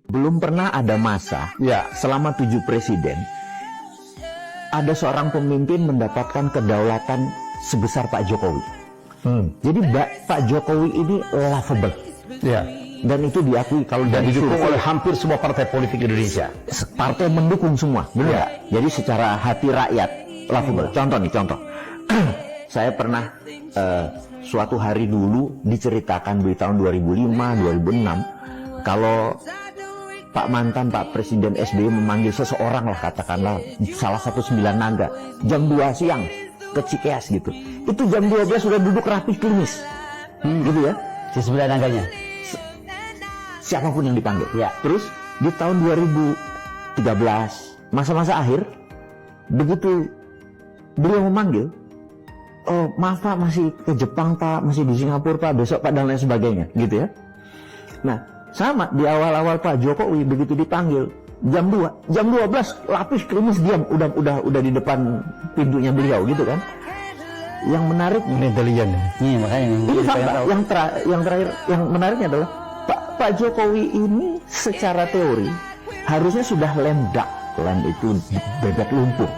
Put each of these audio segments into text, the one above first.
Belum pernah ada masa selama 7 presiden ada seorang pemimpin mendapatkan kedaulatan sebesar Pak Jokowi. Jadi Pak Jokowi ini lovable. Dan itu diakui kalau Dan didukung oleh hampir semua partai politik Indonesia. Partai mendukung semua, benar nggak? Jadi secara hati rakyat lovable. Contoh. Saya pernah suatu hari dulu diceritakan di tahun 2005, 2006 kalau mantan Pak Presiden SBY memanggil seseorang lah, katakanlah salah satu 9 naga jam 2 siang ke Cikeas gitu. Itu jam 12 sudah duduk rapi klinis. Gitu ya. Si 9 naganya. Siapapun yang dipanggil. Terus di tahun 2013 masa-masa akhir begitu beliau memanggil, oh maaf Pak, masih ke Jepang Pak, masih di Singapura Pak, besok Pak, dan lain sebagainya gitu ya. Nah sama di awal-awal Pak Jokowi begitu dipanggil jam 2, jam 12 lapis krimis diam, udah di depan pintunya beliau gitu kan. Yang menarik intelijen. Makanya ini fakta. Yang terakhir yang menariknya adalah Pak Jokowi ini secara teori harusnya sudah lame duck. Lame itu bebek lumpuh,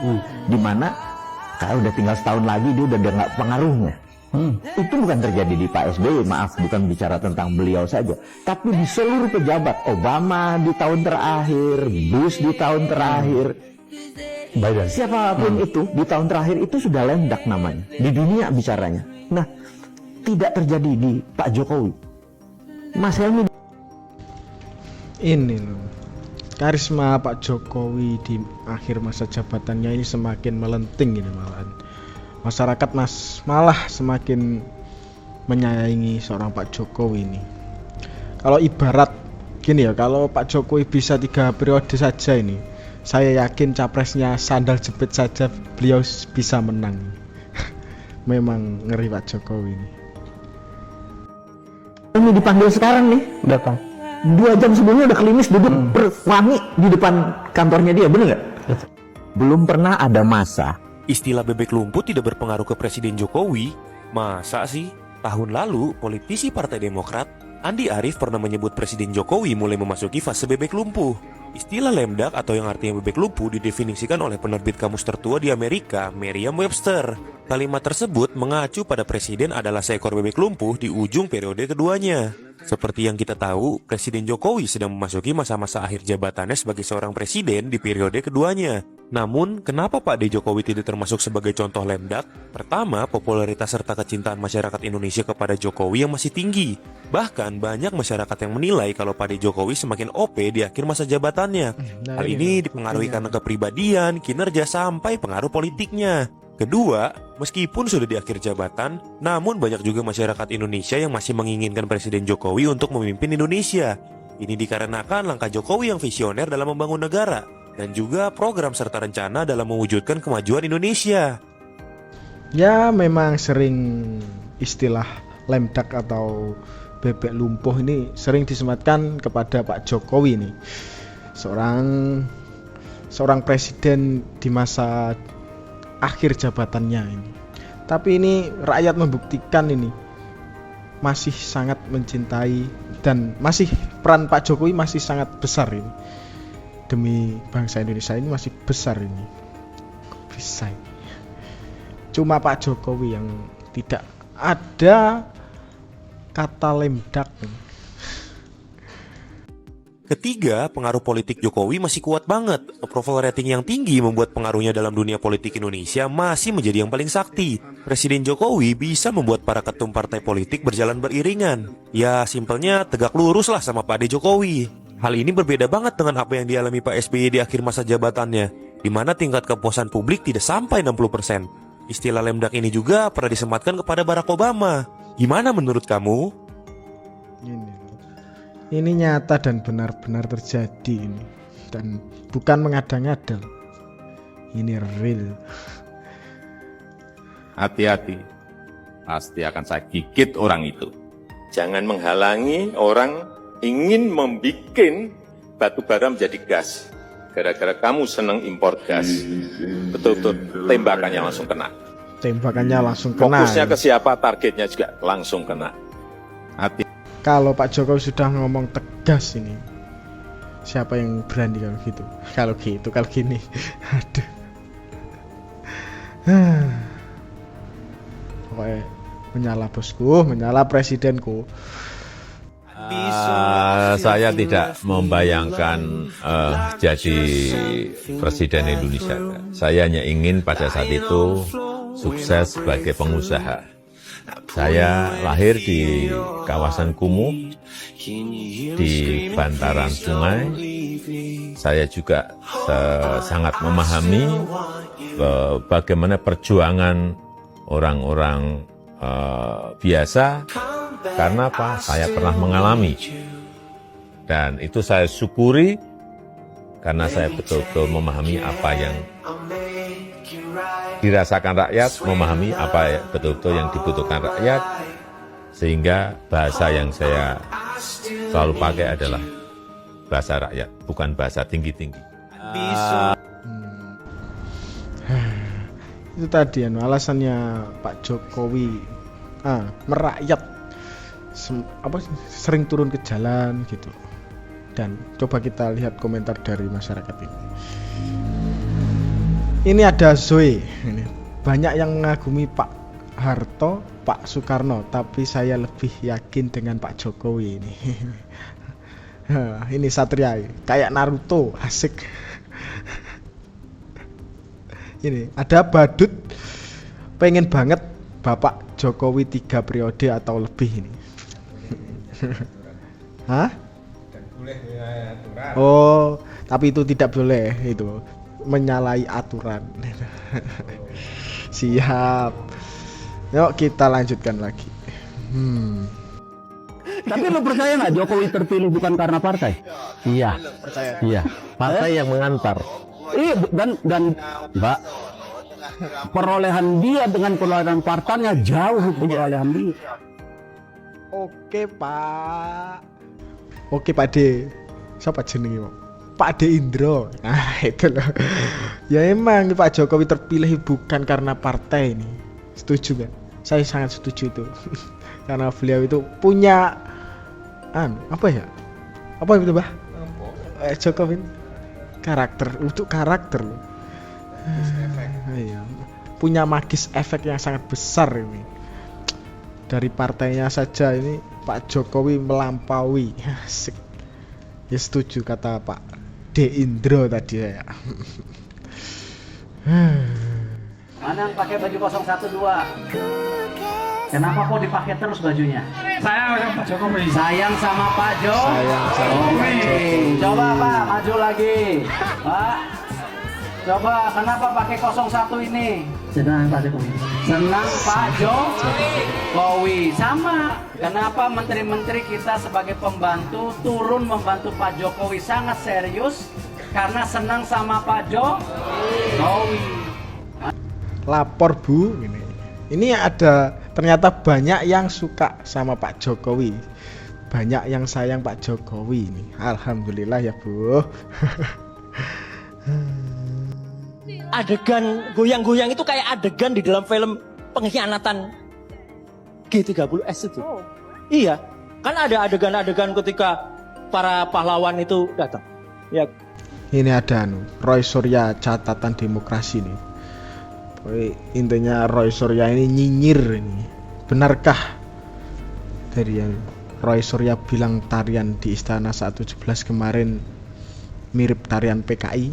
dimana kalau udah tinggal setahun lagi dia udah nggak pengaruhnya. Itu bukan terjadi di Pak SBY, maaf, bukan bicara tentang beliau saja, tapi di seluruh pejabat. Obama di tahun terakhir, Bush di tahun terakhir, Biden, siapapun itu di tahun terakhir itu sudah lendak namanya di dunia bicaranya. Nah, tidak terjadi di Pak Jokowi. Mas Helmi, ini loh, karisma Pak Jokowi di akhir masa jabatannya ini semakin melenting ini malahan. Masyarakat malah semakin menyayangi seorang Pak Jokowi ini. Kalau ibarat gini ya, kalau Pak Jokowi bisa 3 periode saja ini, saya yakin capresnya sandal jepit saja beliau bisa menang. Memang ngeri Pak Jokowi ini dipanggil sekarang nih, datang 2 jam sebelumnya udah klinis duduk wangi di depan kantornya dia, bener nggak? Belum pernah ada masa istilah bebek lumpuh tidak berpengaruh ke Presiden Jokowi. Masa sih? Tahun lalu, politisi Partai Demokrat, Andi Arief pernah menyebut Presiden Jokowi mulai memasuki fase bebek lumpuh. Istilah lemdak atau yang artinya bebek lumpuh didefinisikan oleh penerbit kamus tertua di Amerika, Merriam-Webster. Kalimat tersebut mengacu pada presiden adalah seekor bebek lumpuh di ujung periode keduanya. Seperti yang kita tahu, Presiden Jokowi sedang memasuki masa-masa akhir jabatannya sebagai seorang presiden di periode keduanya. Namun, kenapa Pak D. Jokowi tidak termasuk sebagai contoh lemdak? Pertama, popularitas serta kecintaan masyarakat Indonesia kepada Jokowi yang masih tinggi. Bahkan, banyak masyarakat yang menilai kalau Pak D. Jokowi semakin OP di akhir masa jabatannya. Hal ini dipengaruhi karena kepribadian, kinerja, sampai pengaruh politiknya. Kedua, meskipun sudah di akhir jabatan, namun banyak juga masyarakat Indonesia yang masih menginginkan Presiden Jokowi untuk memimpin Indonesia. Ini dikarenakan langkah Jokowi yang visioner dalam membangun negara, dan juga program serta rencana dalam mewujudkan kemajuan Indonesia. Ya, memang sering istilah lemdak atau bebek lumpuh ini sering disematkan kepada Pak Jokowi nih. Seorang presiden di masa akhir jabatannya ini. Tapi ini rakyat membuktikan ini masih sangat mencintai, dan masih peran Pak Jokowi masih sangat besar ini. Demi bangsa Indonesia ini masih besar ini. Bisa ini. Cuma Pak Jokowi yang tidak ada kata lemdak. Ketiga, pengaruh politik Jokowi masih kuat banget. Approval rating yang tinggi membuat pengaruhnya dalam dunia politik Indonesia masih menjadi yang paling sakti. Presiden Jokowi bisa membuat para ketum partai politik berjalan beriringan. Ya, simpelnya tegak lurus lah sama Pak D. Jokowi. Hal ini berbeda banget dengan apa yang dialami Pak SBY di akhir masa jabatannya, di mana tingkat kepuasan publik tidak sampai 60%. Istilah lemdak ini juga pernah disematkan kepada Barack Obama. Gimana menurut kamu? Ini nyata dan benar-benar terjadi ini, dan bukan mengada-ngada. Ini real. Hati-hati, pasti akan saya gigit orang itu. Jangan menghalangi orang ingin membuat batu bara menjadi gas. Gara-gara kamu senang impor gas, betul-betul tembakannya langsung kena. Tembakannya langsung kena. Fokusnya ke siapa, targetnya juga langsung kena. Hati. Kalau Pak Jokowi sudah ngomong tegas ini, Siapa yang berani kalau gitu? Kalau gini. Aduh. Pokoknya menyala bosku, menyala presidenku. Saya tidak membayangkan jadi presiden Indonesia. Saya hanya ingin pada saat itu sukses sebagai pengusaha. Saya lahir di kawasan Kumuh, di bantaran sungai. Saya juga sangat memahami bagaimana perjuangan orang-orang biasa. Karena apa? Saya pernah mengalami. Dan itu saya syukuri karena saya betul-betul memahami apa yang dirasakan rakyat, memahami apa betul-betul yang dibutuhkan rakyat, sehingga bahasa yang saya selalu pakai adalah bahasa rakyat, bukan bahasa tinggi-tinggi. Itu tadi alasannya Pak Jokowi merakyat, sering turun ke jalan gitu. Dan coba kita lihat komentar dari masyarakat ini. Ini ada Zoe. Ini banyak yang mengagumi Pak Harto, Pak Soekarno, tapi saya lebih yakin dengan Pak Jokowi ini. Ini Satria, kayak Naruto, asik. Ini ada Badut, pengen banget Bapak Jokowi 3 periode atau lebih ini. Hah? Oh, tapi itu tidak boleh, itu menyalahi aturan. Siap. Yuk kita lanjutkan lagi. Tapi lu percaya nggak Jokowi terpilih bukan karena partai? Iya. Percaya. Iya. Partai yang mengantar. Iya, dan Mbak, perolehan dia dengan perolehan partainya jauh perolehan dia. Oke Pak. Oke Pak D. Siapa jenenge Pak D Indro. Nah itu loh. Ya emang Pak Jokowi terpilih bukan karena partai ini. Setuju kan? Saya sangat setuju itu. Karena beliau itu punya apa ya? Apa itu, Bah? Jokowi karakter, untuk karakter loh. Iya. Punya magis efek yang sangat besar ini. Dari partainya saja ini Pak Jokowi melampaui. Asik. Ya setuju kata Pak D Indro tadi ya. Mana yang pakai baju 012? Kenapa kok dipakai terus bajunya? Sayang sama Pak Jokowi. Sayang sama Pak Jokowi. Sayang sama Pak Jokowi. Coba Pak, maju lagi. Pak, coba kenapa pakai 01 ini? Senang Pak Jokowi. Senang Pak Jokowi. Sama. Kenapa menteri-menteri kita sebagai pembantu turun membantu Pak Jokowi sangat serius? Karena senang sama Pak Jokowi. Lapor Bu ini. Ini ada ternyata banyak yang suka sama Pak Jokowi. Banyak yang sayang Pak Jokowi ini. Alhamdulillah ya Bu. Adegan goyang-goyang itu kayak adegan di dalam film pengkhianatan G30S itu. Iya, kan ada adegan-adegan ketika para pahlawan itu datang. Ya. Ini ada Roy Surya catatan demokrasi nih. Intinya Roy Surya ini nyinyir ini. Benarkah dari yang Roy Surya bilang tarian di Istana saat 17 kemarin mirip tarian PKI?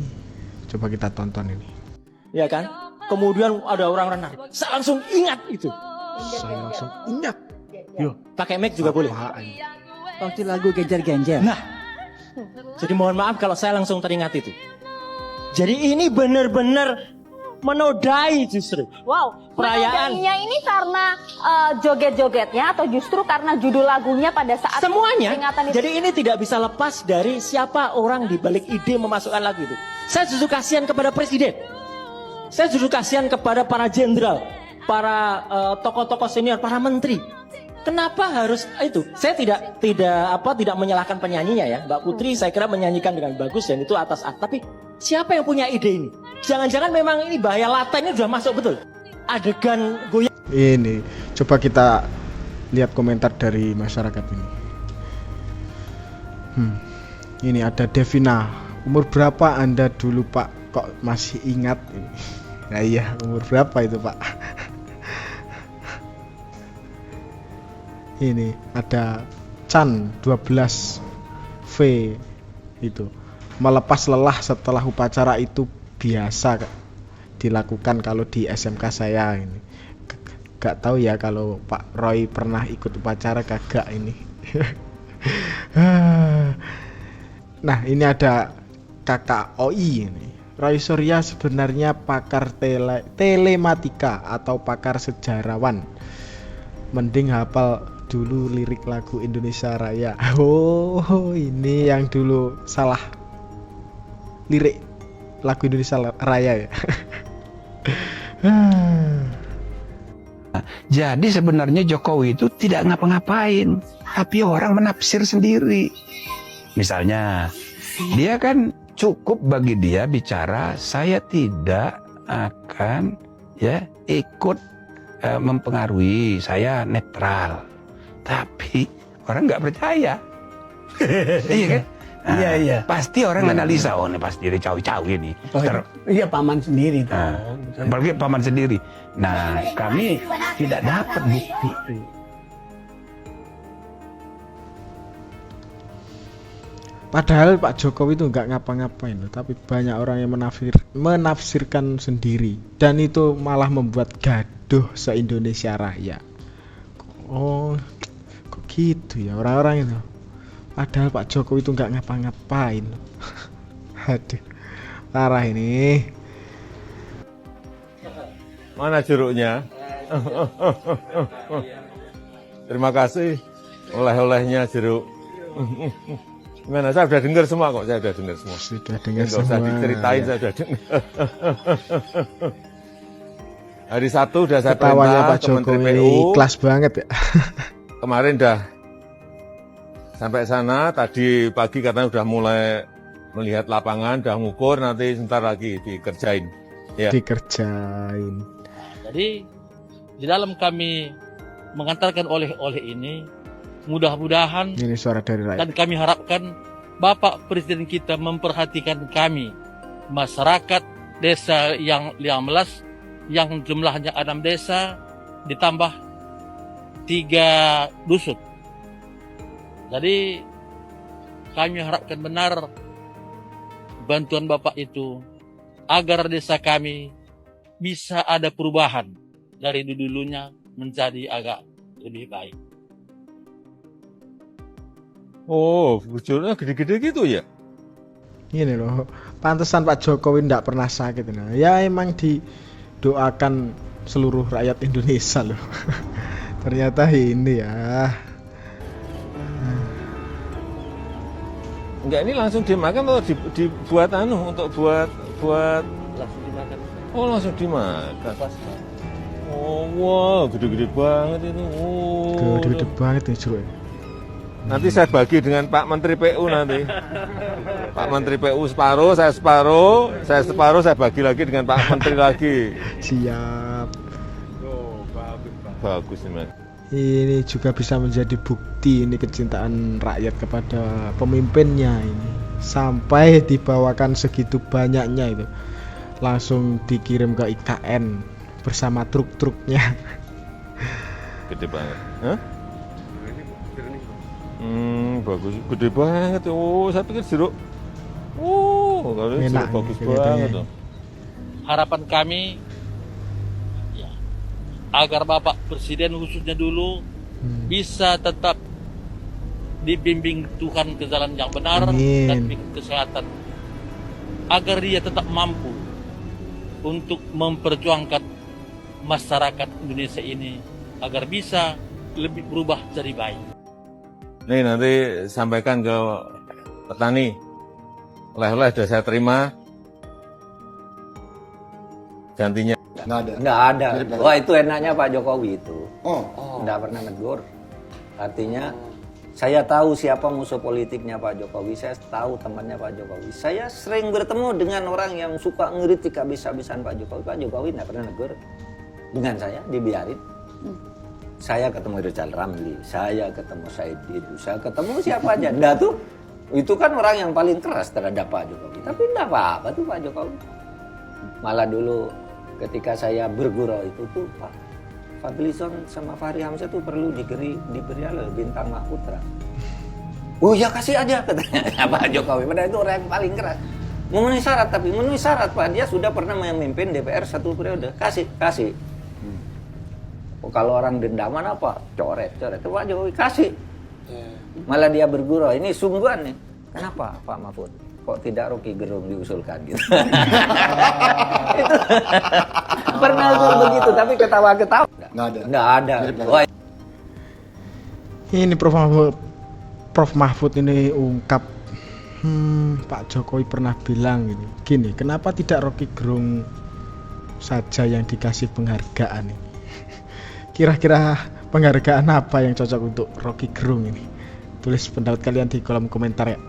Coba kita tonton ini. Ya kan? Kemudian ada orang nari. Saya langsung ingat itu. Saya langsung ingat. Yo, pakai mic juga boleh. Waktu lagu genjer-genjer. Nah, jadi mohon maaf kalau saya langsung teringat itu. Jadi ini benar-benar menodai justru. Wow, perayaan. menodainya ini karena joget-jogetnya atau justru karena judul lagunya pada saat semuanya. peringatan itu? Jadi ini tidak bisa lepas dari siapa orang di balik ide memasukkan lagu itu. Saya justru kasihan kepada presiden. Saya justru kasihan kepada para jenderal, para tokoh-tokoh senior, para menteri. Kenapa harus itu? Saya tidak menyalahkan penyanyinya ya. Mbak Putri saya kira menyanyikan dengan bagus dan itu atas atas. Tapi siapa yang punya ide ini? Jangan-jangan memang ini bahaya laten ini sudah masuk betul. Adegan goyang. Ini coba kita lihat komentar dari masyarakat ini. Ini ada Devina. Umur berapa Anda dulu Pak? Kok masih ingat? Nah iya, umur berapa itu Pak? Ini ada Chan 12V itu. Melepas lelah setelah upacara itu biasa dilakukan kalau di SMK saya ini. Gak tahu ya kalau Pak Roy pernah ikut upacara kagak ini. Nah ini ada kakak OI ini. Roy Surya sebenarnya pakar telematika atau pakar sejarawan. Mending hafal dulu lirik lagu Indonesia Raya. Oh ini yang dulu salah lirik lagu Indonesia Raya ya. Jadi sebenarnya Jokowi itu tidak ngapa-ngapain, tapi orang menafsir sendiri. Misalnya, dia kan cukup bagi dia bicara, saya tidak akan ya ikut mempengaruhi, saya netral. Tapi orang nggak percaya. Iya kan? Nah, Iya. pasti orang analisa, oh ini pasti dia cawi-cawi nih. Iya paman sendiri tuh. Apalagi paman sendiri. Nah, kami tidak dapat bukti. Padahal Pak Jokowi itu nggak ngapa-ngapain loh, tapi banyak orang yang menafsirkan sendiri dan itu malah membuat gaduh se-Indonesia Raya. Oh, kok gitu ya orang-orang itu. Padahal Pak Jokowi itu nggak ngapa-ngapain. Aduh, parah ini. Mana jeruknya? Terima kasih oleh-olehnya jeruk. Gimana? Saya sudah dengar semua kok, saya sudah dengar semua. Sudah dengar Nggak usah semua. diceritain, saya sudah dengar. Hari Sabtu sudah saya Ketawanya perintah Pak ke Menteri Jokowi PU. ikhlas banget ya. Kemarin dah sampai sana, tadi pagi katanya sudah mulai melihat lapangan, sudah ngukur, nanti sebentar lagi dikerjain. Ya. Dikerjain. Jadi di dalam kami mengantarkan oleh-oleh ini, mudah-mudahan Ini suara dari rakyat. dan kami harapkan Bapak Presiden kita memperhatikan kami, masyarakat desa yang 15, yang jumlahnya 6 desa, ditambah 3 dusun. Jadi kami harapkan benar bantuan Bapak itu agar desa kami bisa ada perubahan dari dulunya menjadi agak lebih baik. Oh, bujurnya gede-gede gitu ya? Ini loh, pantesan Pak Jokowi tidak pernah sakit. Nah, ya emang didoakan seluruh rakyat Indonesia loh. Ternyata ini ya. Enggak, ini langsung dimakan atau dibuat untuk buat Langsung dimakan. oh langsung dimakan. Oh wow, gede-gede banget itu. Oh. Gede-gede banget nih cuy. Nanti saya bagi dengan Pak Menteri PU nanti. Pak Menteri PU separuh, saya separuh, saya bagi lagi dengan Pak Menteri lagi. Siap. Oh, bagus nih, Mas. Ini juga bisa menjadi bukti ini kecintaan rakyat kepada pemimpinnya ini. Sampai dibawakan segitu banyaknya itu. Langsung dikirim ke IKN bersama truk-truknya. Gede banget. Hah? Bagus, gede banget. Oh, saya pikir jeruk. Oh, kalau ini Enak jeruk bagus nih kelihatannya. banget tuh. Harapan kami ya, agar Bapak Presiden khususnya dulu bisa tetap dibimbing Tuhan ke jalan yang benar Amin. dan diberi kesehatan, agar dia tetap mampu untuk memperjuangkan masyarakat Indonesia ini agar bisa lebih berubah jadi baik. Nih nanti sampaikan ke petani. Oleh-oleh sudah saya terima. Gantinya. Nggak ada. Wah itu enaknya Pak Jokowi itu. Nggak pernah negur. Artinya saya tahu siapa musuh politiknya Pak Jokowi. Saya tahu temannya Pak Jokowi. Saya sering bertemu dengan orang yang suka ngeritik habis-habisan Pak Jokowi. Pak Jokowi nggak pernah negur. Dengan saya dibiarin. Saya ketemu Rizal Ramli, saya ketemu Said Didu, saya ketemu siapa aja. Nggak tuh Itu kan orang yang paling keras terhadap Pak Jokowi. Tapi enggak apa-apa tuh Pak Jokowi. Malah dulu ketika saya bergurau itu tuh Pak Fadlizon sama Fahri Hamzah tuh perlu diberi bintang Mahputra. Oh ya kasih aja katanya Pak Jokowi. Padahal itu orang yang paling keras. Memenuhi syarat, tapi memenuhi syarat Pak. Dia sudah pernah memimpin DPR 1 periode. Kasih. Oh, kalau orang dendaman apa? Coret. Itu Pak Jokowi kasih. Malah dia bergurau. Ini sungguhan nih. Kenapa Pak Mahfud? Kok tidak Rocky Gerung diusulkan gitu? Itu pernah begitu, tapi ketawa-ketawa. Nggak ada. Wah. Ini Prof Mahfud ini ungkap, Pak Jokowi pernah bilang gini, kenapa tidak Rocky Gerung saja yang dikasih penghargaan ini? Kira-kira penghargaan apa yang cocok untuk Rocky Gerung ini? Tulis pendapat kalian di kolom komentar ya.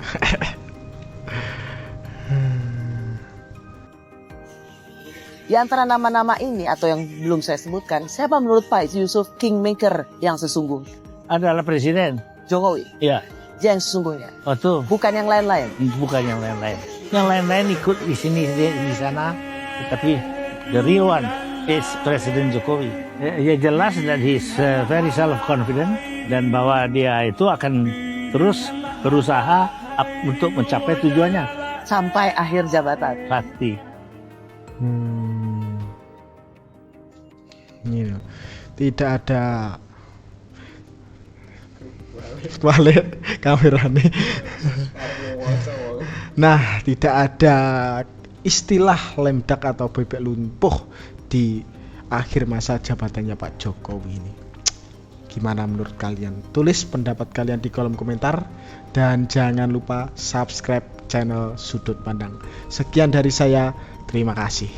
Di antara nama-nama ini atau yang belum saya sebutkan, siapa menurut Pak Yusuf kingmaker yang sesungguhnya? Adalah presiden. Jokowi. Iya. Dia yang sesungguhnya. Oh tuh. Bukan yang lain-lain. Bukan yang lain-lain. Yang lain-lain ikut di sini di sana, tetapi the real one is Presiden Jokowi. Ya jelas that he's very self-confident dan bahwa dia itu akan terus berusaha untuk mencapai tujuannya. Sampai akhir jabatan. Pasti. Ini tidak ada balik kamera nih. Nah, tidak ada istilah lemdak atau bebek lumpuh di akhir masa jabatannya Pak Jokowi ini. Gimana menurut kalian? Tulis pendapat kalian di kolom komentar dan jangan lupa subscribe channel Sudut Pandang. Sekian dari saya, terima kasih.